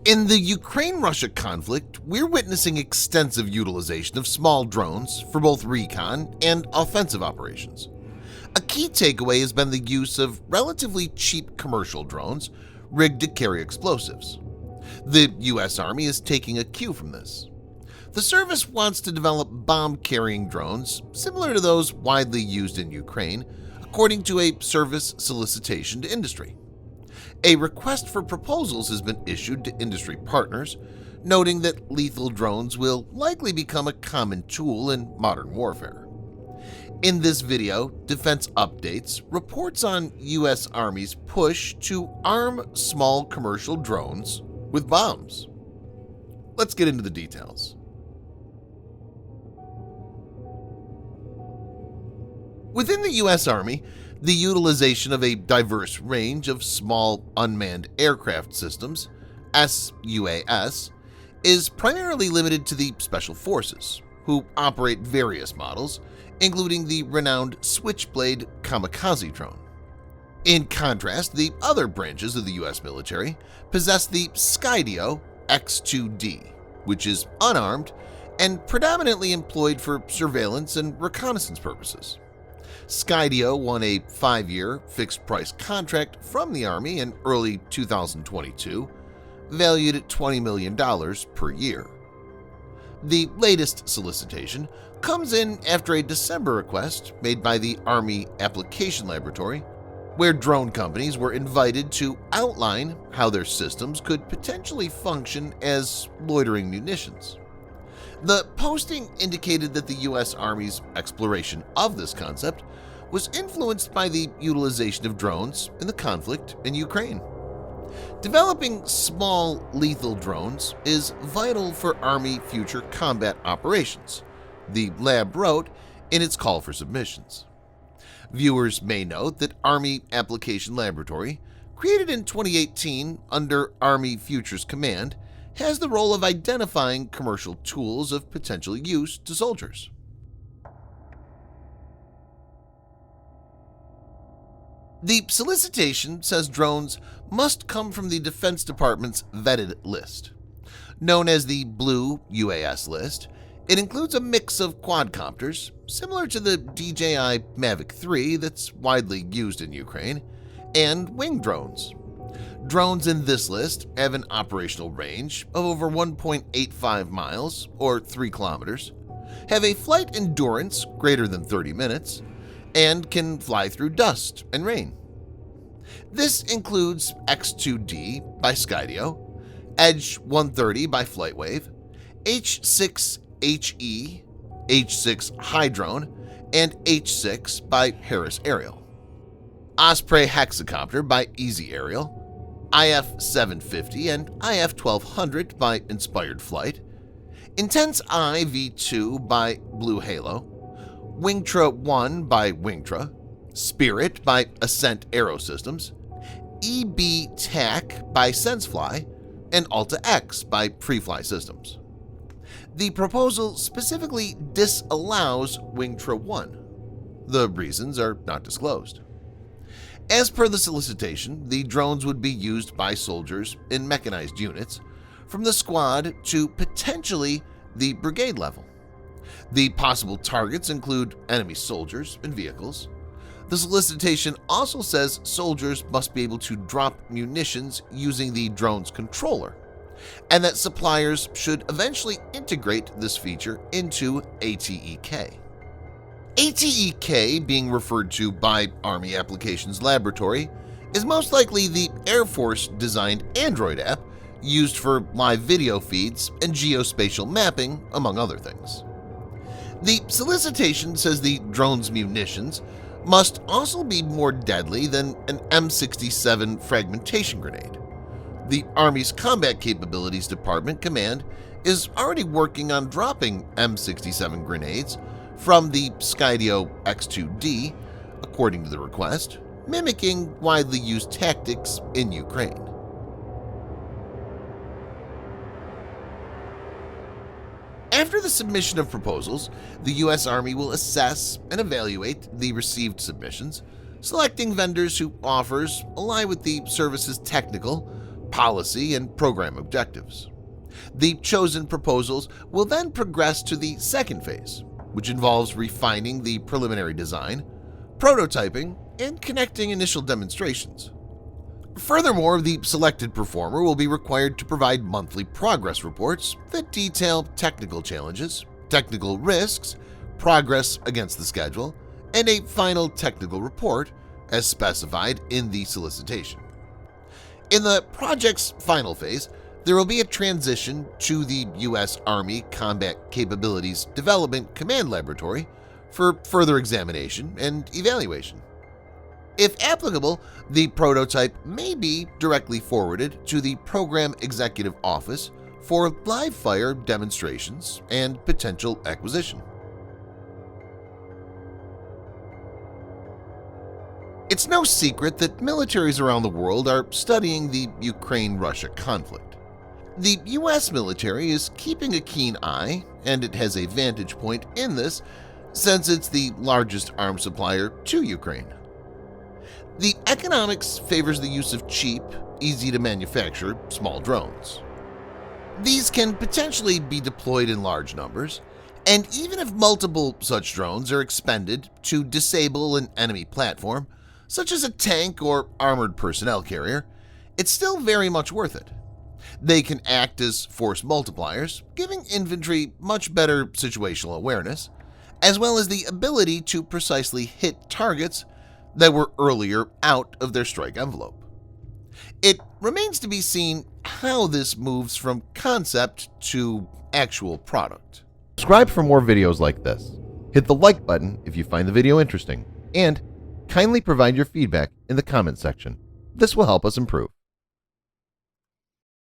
In the Ukraine-Russia conflict, we're witnessing extensive utilization of small drones for both recon and offensive operations. A key takeaway has been the use of relatively cheap commercial drones rigged to carry explosives. The U.S. Army is taking a cue from this. The service wants to develop bomb-carrying drones similar to those widely used in Ukraine, according to a service solicitation to industry. A request for proposals has been issued to industry partners, noting that lethal drones will likely become a common tool in modern warfare. In this video, Defense Updates reports on U.S. Army's push to arm small commercial drones with bombs. Let's get into the details. Within the U.S. Army, the utilization of a diverse range of small unmanned aircraft systems, SUAS, is primarily limited to the Special Forces, who operate various models, including the renowned Switchblade kamikaze drone. In contrast, the other branches of the U.S. military possess the Skydio X-2D, which is unarmed and predominantly employed for surveillance and reconnaissance purposes. Skydio won a 5-year fixed-price contract from the Army in early 2022, valued at $20 million per year. The latest solicitation comes in after a December request made by the Army Application Laboratory, where drone companies were invited to outline how their systems could potentially function as loitering munitions. The posting indicated that the U.S. Army's exploration of this concept was influenced by the utilization of drones in the conflict in Ukraine. Developing small, lethal drones is vital for Army future combat operations, the lab wrote in its call for submissions. Viewers may note that Army Application Laboratory, created in 2018 under Army Futures Command, has the role of identifying commercial tools of potential use to soldiers. The solicitation says drones must come from the Defense Department's vetted list. Known as the Blue UAS list, it includes a mix of quadcopters, similar to the DJI Mavic 3 that's widely used in Ukraine, and wing drones. Drones in this list have an operational range of over 1.85 miles or 3 kilometers, have a flight endurance greater than 30 minutes, and can fly through dust and rain. This includes X-2D by Skydio, Edge 130 by FlightWave, H-6HE, H-6 Hydrone, and H-6 by Harris Aerial, Osprey Hexacopter by Easy Aerial, IF-750 and IF-1200 by Inspired Flight, Intense Eye V2 by Blue Halo, Wingtra 1 by Wingtra, Spirit by Ascent Aerosystems, EB TAC by SenseFly, and Alta X by Freefly Systems. The proposal specifically disallows Wingtra 1. The reasons are not disclosed. As per the solicitation, the drones would be used by soldiers in mechanized units, from the squad to potentially the brigade level. The possible targets include enemy soldiers and vehicles. The solicitation also says soldiers must be able to drop munitions using the drone's controller, and that suppliers should eventually integrate this feature into ATEK. ATEK, being referred to by Army Applications Laboratory, is most likely the Air Force-designed Android app used for live video feeds and geospatial mapping, among other things. The solicitation says the drone's munitions must also be more deadly than an M67 fragmentation grenade. The Army's Combat Capabilities Department Command is already working on dropping M67 grenades from the Skydio X-2D, according to the request, mimicking widely used tactics in Ukraine. After the submission of proposals, the U.S. Army will assess and evaluate the received submissions, selecting vendors whose offers align with the service's technical, policy and program objectives. The chosen proposals will then progress to the second phase, which involves refining the preliminary design, prototyping, and connecting initial demonstrations. Furthermore, the selected performer will be required to provide monthly progress reports that detail technical challenges, technical risks, progress against the schedule, and a final technical report as specified in the solicitation. In the project's final phase, there will be a transition to the U.S. Army Combat Capabilities Development Command Laboratory for further examination and evaluation. If applicable, the prototype may be directly forwarded to the Program Executive Office for live-fire demonstrations and potential acquisition. It's no secret that militaries around the world are studying the Ukraine-Russia conflict. The U.S. military is keeping a keen eye, and it has a vantage point in this since it's the largest arms supplier to Ukraine. The economics favors the use of cheap, easy-to-manufacture small drones. These can potentially be deployed in large numbers, and even if multiple such drones are expended to disable an enemy platform, such as a tank or armored personnel carrier, it's still very much worth it. They can act as force multipliers, giving infantry much better situational awareness, as well as the ability to precisely hit targets that were earlier out of their strike envelope. It remains to be seen how this moves from concept to actual product. Subscribe for more videos like this. Hit the like button if you find the video interesting, and kindly provide your feedback in the comment section. This will help us improve.